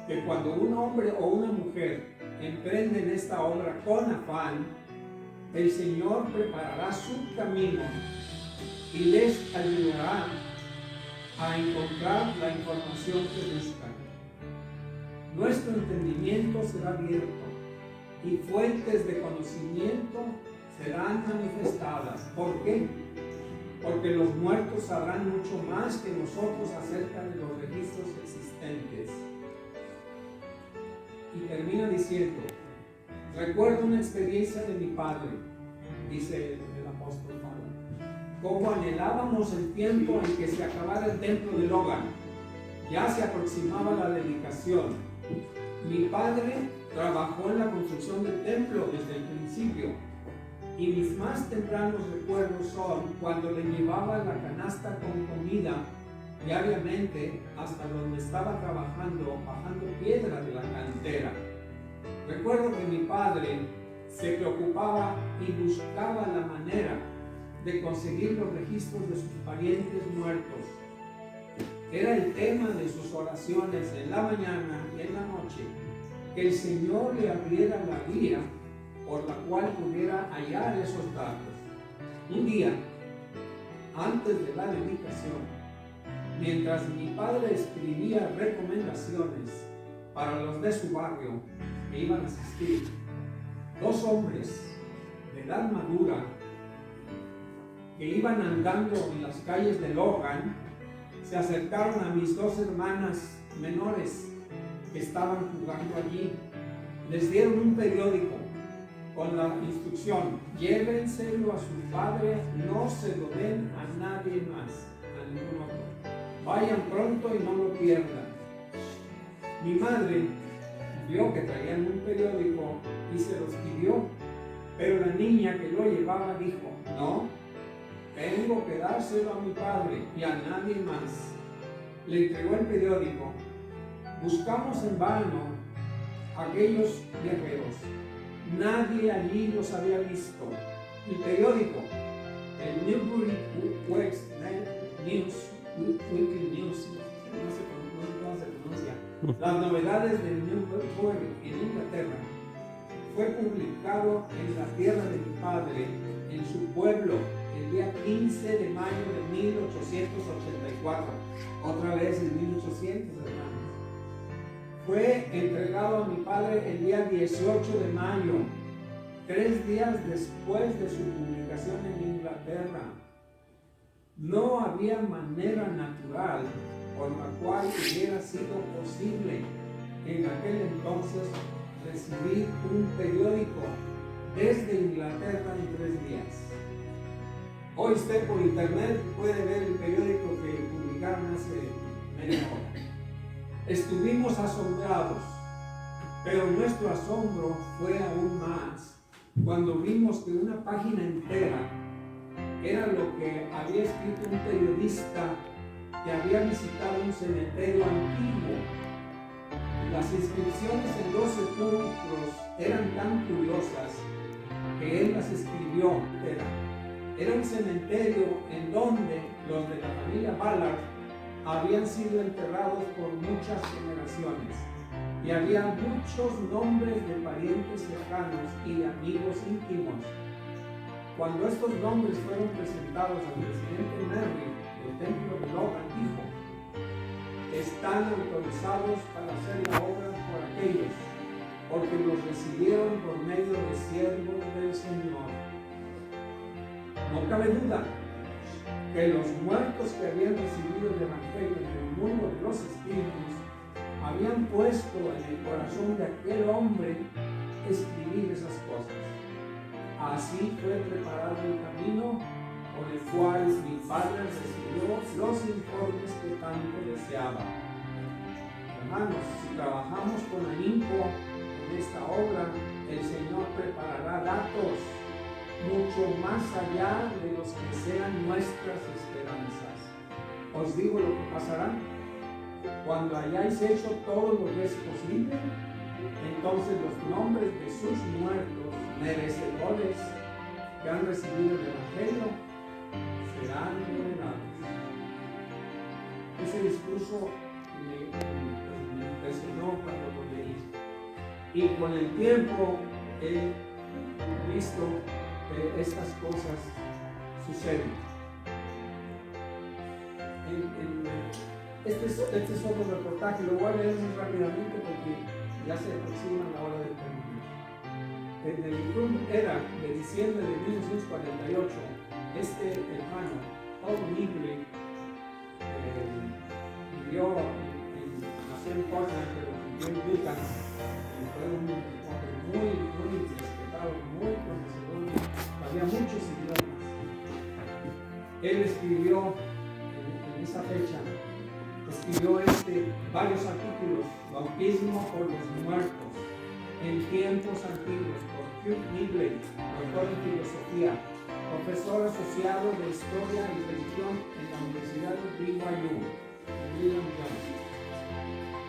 que cuando un hombre o una mujer emprenden esta obra con afán, el Señor preparará su camino y les ayudará a encontrar la información que buscan. Nuestro entendimiento será abierto y fuentes de conocimiento serán manifestadas. ¿Por qué? Porque los muertos sabrán mucho más que nosotros acerca de los registros existentes. Y termina diciendo: recuerdo una experiencia de mi padre, dice el apóstol Pablo, cómo anhelábamos el tiempo en que se acabara el templo de Logan. Ya se aproximaba la dedicación. Mi padre trabajó en la construcción del templo desde el principio, y mis más tempranos recuerdos son cuando le llevaba la canasta con comida diariamente hasta donde estaba trabajando, bajando piedra de la cantera. Recuerdo que mi padre se preocupaba y buscaba la manera de conseguir los registros de sus parientes muertos. Era el tema de sus oraciones en la mañana y en la noche, que el Señor le abriera la guía por la cual pudiera hallar esos datos. Un día, antes de la dedicación, mientras mi padre escribía recomendaciones para los de su barrio que iban a asistir, 2 hombres de edad madura que iban andando en las calles de Logan se acercaron a mis 2 hermanas menores que estaban jugando allí. Les dieron un periódico con la instrucción: llévenselo a su padre, no se lo den a nadie más, a ningún otro. Vayan pronto y no lo pierdan. Mi madre vio que traían un periódico y se los pidió, pero la niña que lo llevaba dijo: no, tengo que dárselo a mi padre y a nadie más. Le entregó el periódico. Buscamos en vano a aquellos viajeros. Nadie allí los había visto. El periódico, el Newbury West News, Weekly News, no sé cómo se pronuncia, las novedades del Newbury en Inglaterra, fue publicado en la tierra de mi padre, en su pueblo, el día 15 de mayo de 1884. Otra vez en 1800, hermanos. Fue entregado a mi padre el día 18 de mayo, 3 días después de su publicación en Inglaterra. No había manera natural por la cual hubiera sido posible en aquel entonces recibir un periódico desde Inglaterra en 3 días. Hoy usted por internet puede ver el periódico que publicaron hace media hora. Estuvimos asombrados Pero nuestro asombro fue aún más cuando vimos que una página entera era lo que había escrito un periodista que había visitado un cementerio antiguo. Las inscripciones en los sepulcros eran tan curiosas que él las escribió. Era un cementerio en donde los de la familia Ballard habían sido enterrados por muchas generaciones y había muchos nombres de parientes cercanos y de amigos íntimos. Cuando estos nombres fueron presentados al presidente Merry del templo de Logan, dijo: están autorizados para hacer la obra por aquellos, porque los recibieron por medio de siervos del Señor. No cabe duda que los muertos que habían recibido el Evangelio en el mundo de los espíritus habían puesto en el corazón de aquel hombre escribir esas cosas. Así fue preparado el camino por el cual mi padre recibió los informes que tanto deseaba. Hermanos, si trabajamos con ahínco en esta obra, el Señor preparará datos mucho más allá de los que sean nuestras esperanzas. Os digo lo que pasará. Cuando hayáis hecho todo lo que es posible, entonces los nombres de sus muertos, merecedores que han recibido el Evangelio, serán liberados. Ese discurso me impresionó cuando lo leí. Y con el tiempo he visto que estas cosas suceden. Este es otro reportaje, lo voy a leer muy rápidamente porque ya se aproxima la hora del término. En el club era de diciembre de 1948, este hermano, Paul Nibley, nació en Portland, pero vivió en Utah, y fue un hombre muy respetado, muy conocedor, había muchos idiomas. Él escribió en esa fecha, varios artículos: Bautismo por los muertos en tiempos antiguos, por Hugh Nibley, doctor en filosofía, profesor asociado de historia y religión en la Universidad de BYU.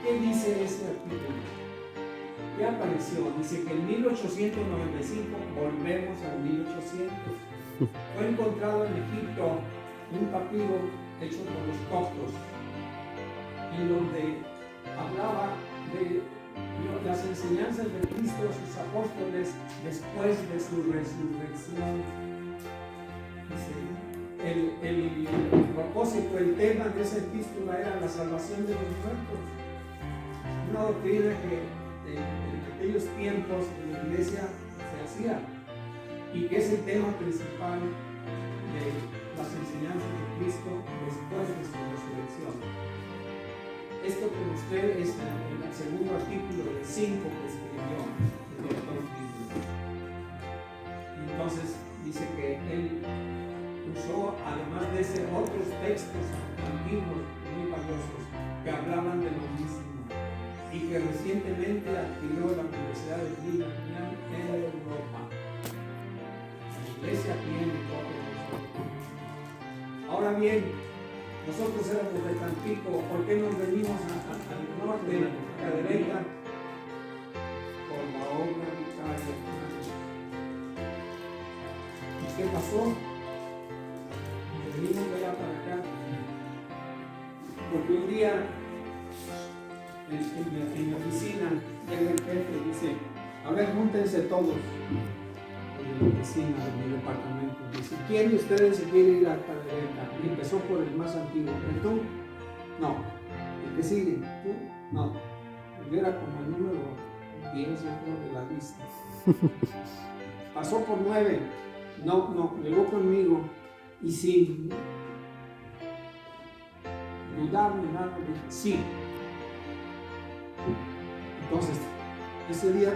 ¿Qué dice este artículo? ¿Qué apareció? Dice que en 1895, volvemos al 1800, fue encontrado en Egipto un papiro hecho por los coptos, en donde hablaba de las enseñanzas de Cristo a sus apóstoles después de su resurrección. El propósito, el tema de esa epístola era la salvación de los muertos. Una doctrina que en aquellos tiempos en la iglesia se hacía y que es el tema principal de las enseñanzas de Cristo después de su resurrección. Esto con usted es el segundo artículo de 5 que escribió el doctor Nibley. Entonces dice que él usó, además de ese, otros textos antiguos muy valiosos que hablaban de lo mismo y que recientemente adquirió la Universidad de Brigham en Europa. La iglesia tiene copias. Ahora bien, nosotros éramos de Tampico. ¿Por qué nos venimos al norte, a la derecha? Por la obra vicaria. ¿Y qué pasó? Nos venimos de allá para acá. Porque un día en mi oficina llega el jefe y dice: a ver, júntense todos. En la oficina de mi departamento. Dice: ¿quién de ustedes se quiere ir a Cadereyta? Y empezó por el más antiguo. ¿Y tú? No. ¿El que sigue? ¿Tú? No. Yo era como el número 10, yo creo, de la lista. Pasó por 9. No, llegó conmigo. Y sin dudar ni nada, dije: sí. Entonces, ese día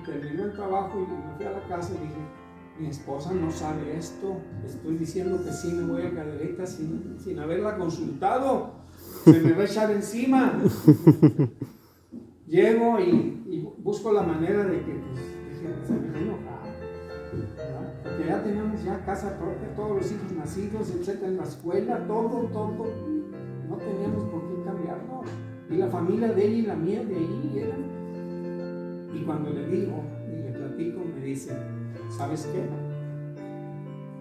terminó el trabajo y me fui a la casa y dije: mi esposa no sabe esto, estoy diciendo que sí me voy a Cadereyta sin haberla consultado, se me va a echar encima. llego y busco la manera de que pues, se me va a enojar, ¿verdad? Porque ya tenemos ya casa propia, todos los hijos nacidos, etcétera, en la escuela, todo, no teníamos por qué cambiarnos. Y la familia de ella y la mía de ahí eran. Y cuando le digo y le platico, me dice, ¿sabes qué?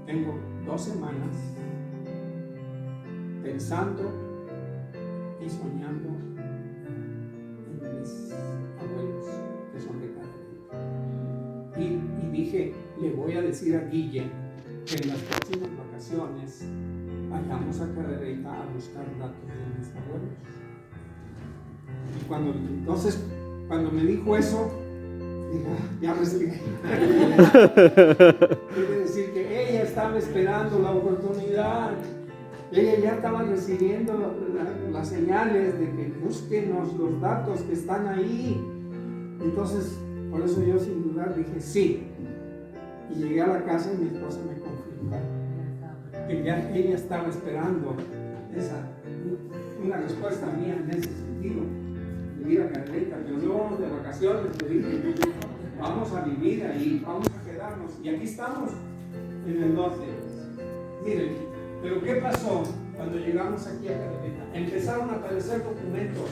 Tengo 2 semanas pensando y soñando en mis abuelos que son de Cadereyta. Y dije, le voy a decir a Guille que en las próximas vacaciones vayamos a Cadereyta a buscar datos de mis abuelos. Y entonces, cuando me dijo eso, dije, ya respiré. Quiere decir que ella estaba esperando la oportunidad. Ella ya estaba recibiendo las señales de que búsquenos los datos que están ahí. Entonces, por eso yo sin dudar dije sí. Y llegué a la casa y mi esposa me confirmó que ya ella estaba esperando una respuesta mía en ese sentido. Ir a Cadereyta, pero no vamos de vacaciones, le dije, vamos a vivir ahí, vamos a quedarnos, y aquí estamos en el norte. Miren, pero ¿qué pasó cuando llegamos aquí a Cadereyta? Empezaron a aparecer documentos,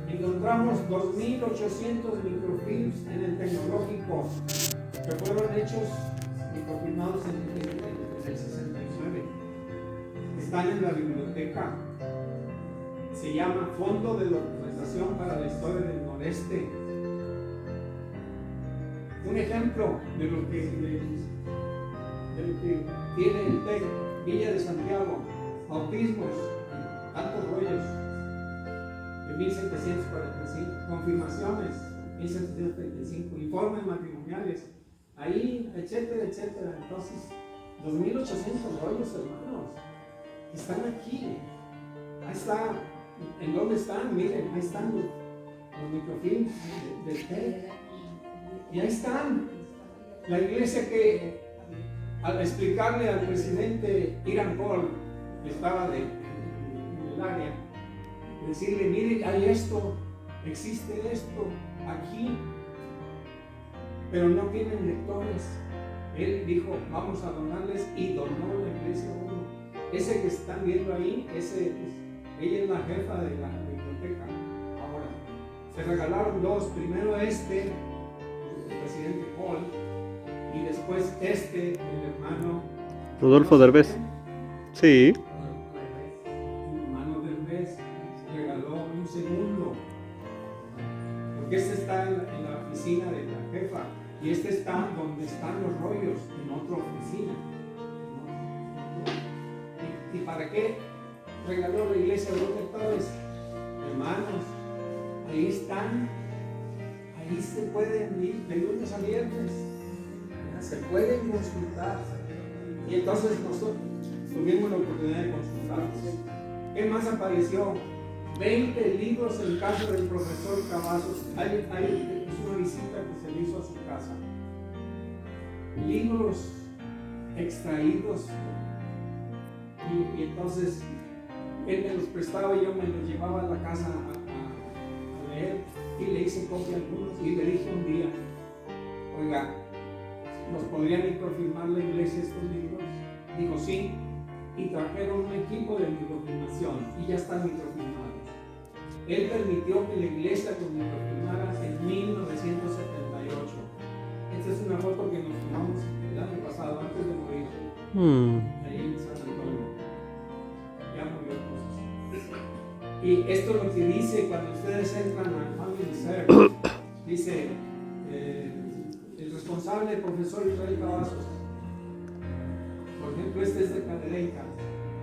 encontramos 2.800 microfilms en el tecnológico que fueron hechos microfilmados en el 69, están en la biblioteca. Se llama Fondo de Documentación para la Historia del Noreste. Un ejemplo de lo que tiene el TEC, Villa de Santiago, bautismos, tantos rollos, de 1745, confirmaciones, 1735, informes matrimoniales, ahí, etcétera, etcétera. Entonces, 2.800 rollos, hermanos, están aquí. Ahí está. ¿En dónde están? Miren, ahí están los microfilms del TEC. Y ahí están. La iglesia que, al explicarle al presidente Irán Paul, que estaba en el área, decirle, mire, hay esto, existe esto aquí, pero no tienen lectores. Él dijo, vamos a donarles, y donó la iglesia uno. Ese que están viendo ahí, ella es la jefa de la biblioteca. Ahora, se regalaron 2, primero el presidente Paul, y después el hermano Rodolfo Derbez. Sí. El hermano Derbez regaló un segundo, porque está en la oficina de la jefa, y está donde están los rollos, en otra oficina. ¿Y para qué regaló la iglesia los lectores? Hermanos, ahí están, ahí se pueden ir de lunes a viernes, se pueden consultar. Y entonces nosotros tuvimos la oportunidad de consultarlos. ¿Qué más apareció? 20 libros en casa del profesor Cavazos. Es una visita que se le hizo a su casa. Libros extraídos. Y entonces él me los prestaba y yo me los llevaba a la casa a leer, y le hice copia a algunos, y le dije un día, oiga, ¿nos podrían microfilmar la iglesia estos libros? Dijo sí, y trajeron un equipo de microfilmación y ya están microfilmados. Él permitió que la iglesia los microfilmara en 1978. Esta es una foto que nos tomamos el año pasado, antes de morir, ahí en San Antonio. Ya murió entonces. Y esto es lo que dice cuando ustedes entran a Family Search. Dice el responsable, el profesor Israel Cavazos. Por ejemplo, este es de Cadereyta.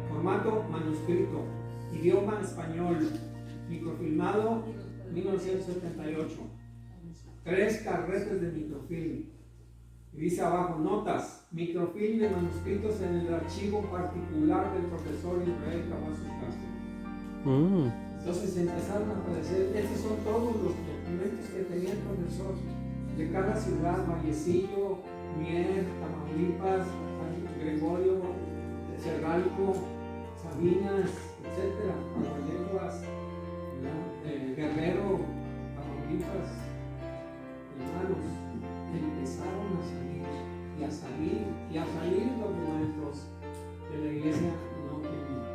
Formato manuscrito, idioma español, microfilmado 1978. 3 carretes de microfilm. Y dice abajo, notas, microfilm de manuscritos en el archivo particular del profesor Israel Cavazos Castro. Entonces empezaron a aparecer, estos son todos los documentos que tenía el profesor de cada ciudad: Vallecillo, Mier, Tamaulipas, San Gregorio, Cerralco, Sabinas, etcétera, Lenguas, Guerrero, Tamaulipas, hermanos, empezaron a salir y a salir y a salir documentos de la iglesia no tenía.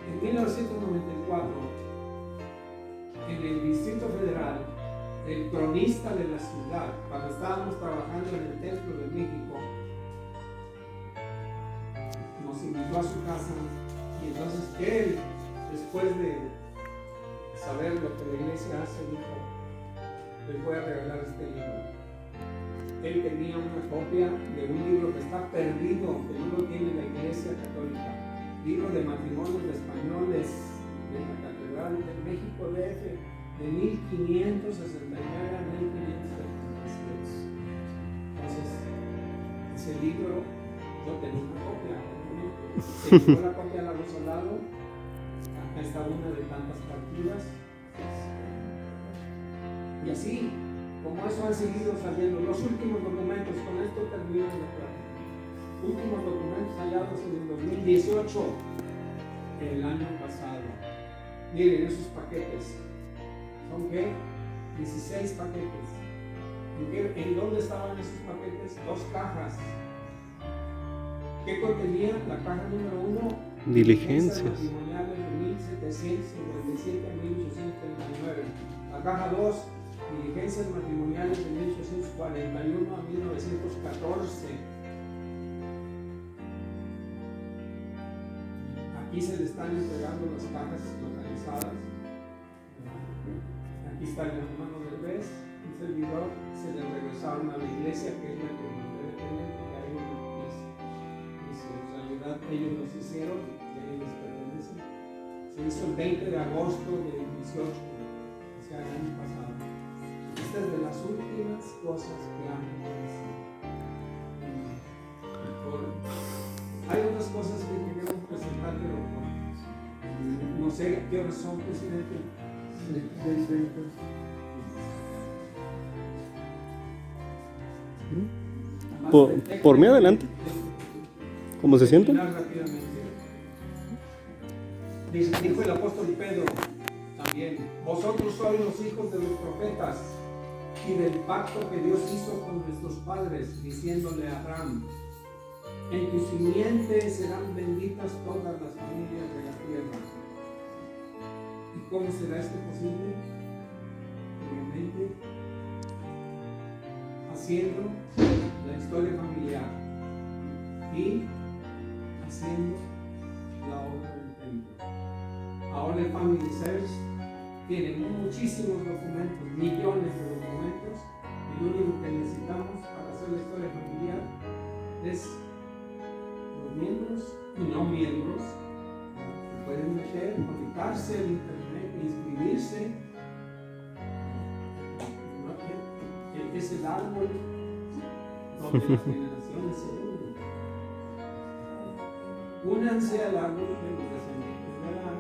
En 1994, en el Distrito Federal, el cronista de la ciudad, cuando estábamos trabajando en el Templo de México, nos invitó a su casa y entonces él, después de saber lo que la iglesia hace, dijo: les voy a regalar este libro. Él tenía una copia de un libro que está perdido, que no lo tiene la iglesia católica, libro de matrimonios de españoles de la Catedral de México DF, de 1569 a 1576. Entonces, ese libro, yo tenía una copia, se llevó la copia al apostolado. Acá está una de tantas partidas. Y así, como eso han seguido saliendo los últimos documentos. Con esto termino la plática. Últimos documentos hallados en el 2018, el año pasado. Miren esos paquetes. ¿Son qué? 16 paquetes. ¿En dónde estaban esos paquetes? 2 cajas. ¿Qué contenía? La caja número 1. Diligencias. Matrimoniales de 1757 a 1839. La caja 2. Diligencias matrimoniales de 1841 a 1914. Aquí se le están entregando las cajas localizadas. Aquí está el hermano del Derbez, un servidor. Se le regresaron a la iglesia, que es la que nos debe tener, porque a ellos en realidad ellos los hicieron y a ellos les pertenecen. Se hizo el 20 de agosto del 18, o sea, el año pasado. Esta es de las últimas cosas que han aparecido. Hay otras cosas que queremos presentar, pero no sé qué horas son, presidente. Por mí adelante. ¿Cómo se siente? Dijo el apóstol Pedro también: vosotros sois los hijos de los profetas y del pacto que Dios hizo con nuestros padres, diciéndole a Abraham: en tu simiente serán benditas todas las familias de la tierra. ¿Y cómo será esto posible? Obviamente, haciendo la historia familiar y haciendo la obra del templo. Ahora el Family Search tiene muchísimos documentos, millones de documentos, y lo único que necesitamos para hacer la historia familiar es los miembros y no miembros que pueden meter, conectarse al internet, inscribirse. Es el árbol donde las generaciones se unen. Únanse al árbol de los descendientes de Abraham.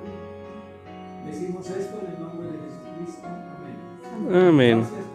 Decimos esto en el nombre de Jesucristo. Amén. Amén. Gracias.